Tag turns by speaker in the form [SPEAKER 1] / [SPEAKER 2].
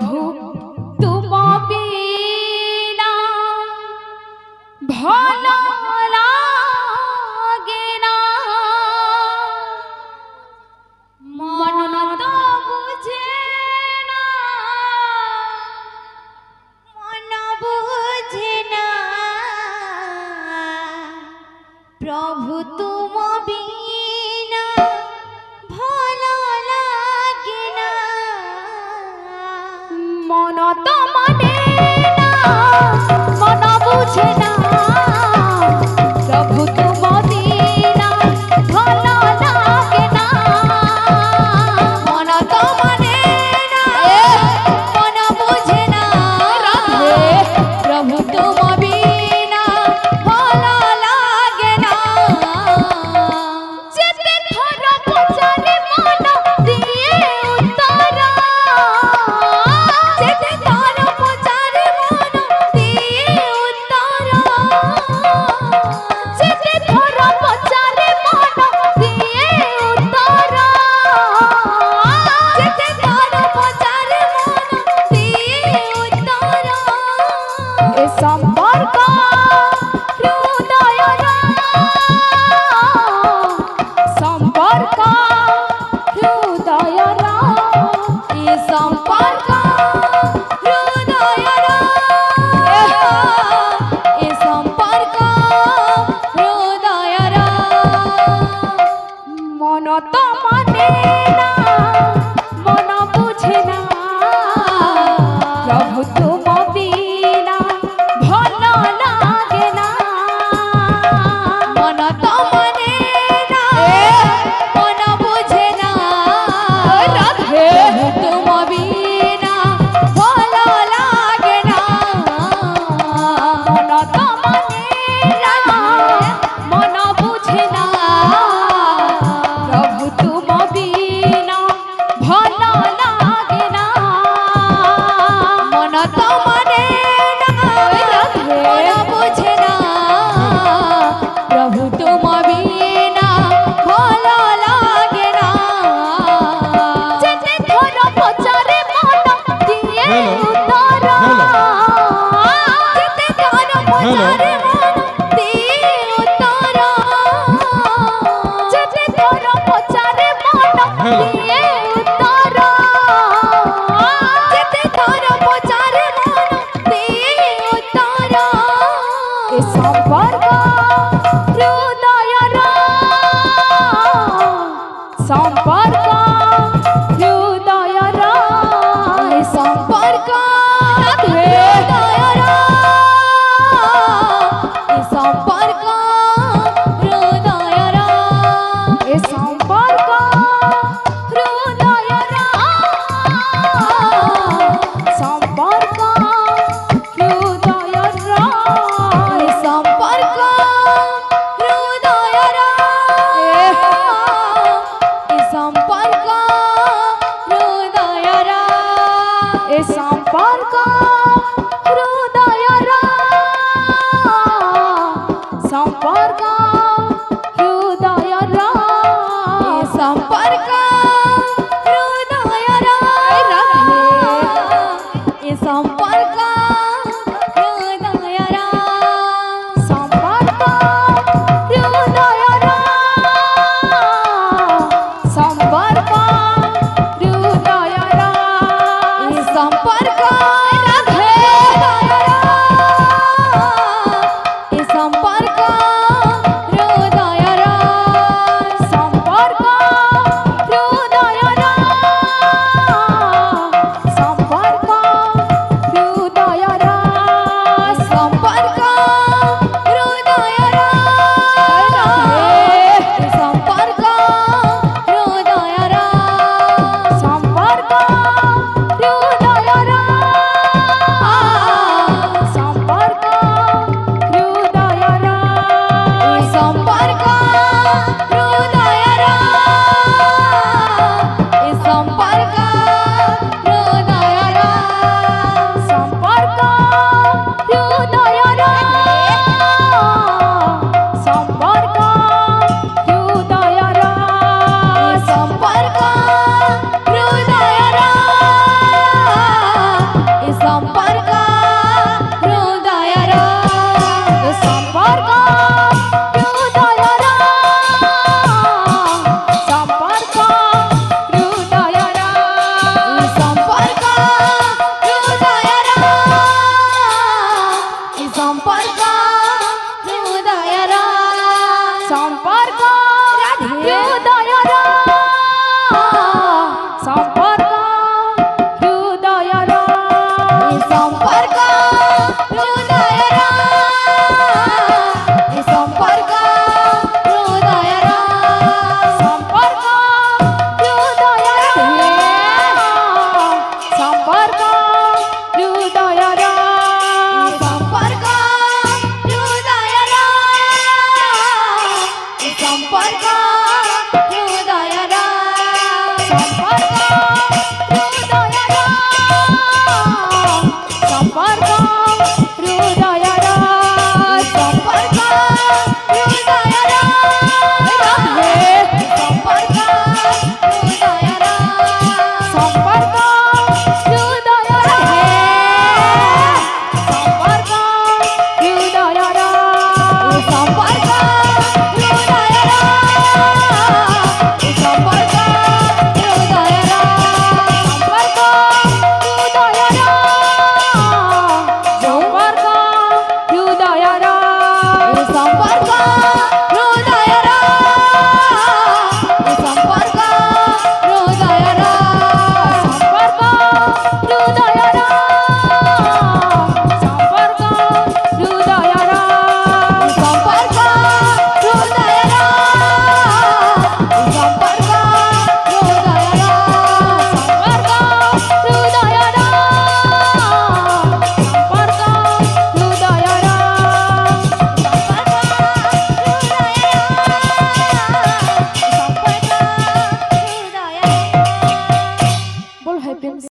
[SPEAKER 1] প্রভু তুম বিনা ভালো লাগে না, মন তো বুঝে না, মন বুঝে না, প্রভু তুম বিনা ভালো লাগে না, মন তো মানে না, মন বুঝে না, প্রভু তুম বিনা ভালো লাগে না, মন তো মানে না, মন বুঝে না, প্রভু তুম বিনা ভালো লাগে না, যেতে ধর পচারে মন দিয়ে উত্তর, যেতে ধর পচারে মন দিয়ে উত্তর, যেতে ধর পচারে মন দিয়ে উত্তর, যেতে ধর পচারে মন দিয়ে উত্তর, এ সম্পর্ক হৃদয়র, সম্পর্ক হৃদয়র, এ সম্পর্ক হৃদয়র, এ সম্পর্ক হৃদয়র, মন তো মানে না, মন বুঝে না, প্রভু তুম বিনা ভালো লাগে না, মন তো মানে না, মন বুঝে না, প্রভু তুম বিনা ভালো লাগে না, মন তো মানে না, মন বুঝে না, প্রভু তুম বিনা ভালো লাগে না, মন তো মানে না, মন বুঝে না, প্রভু তুম বিনা ভালো লাগে না, যেতে ধর পচারে মন দিয়ে উত্তর, যেতে ধর পচারে মন দিয়ে উত্তর, যেতে ধর পচারে মন দিয়ে উত্তর, যেতে ধর পচারে মন দিয়ে উত্তর, এ সম্পর্ক হৃদয়র, সম্পর্ক হৃদয়র, এ সম্পর্ক হৃদয়র, এ সম্পর্ক হৃদয়র, এ সম্পর্ক হৃদয়র, সম্পর্ক হৃদয়র, এ সম্পর্ক হৃদয়র, এ সম্পর্ক সম্পর্ক হৃদয়রা সম্পর্ক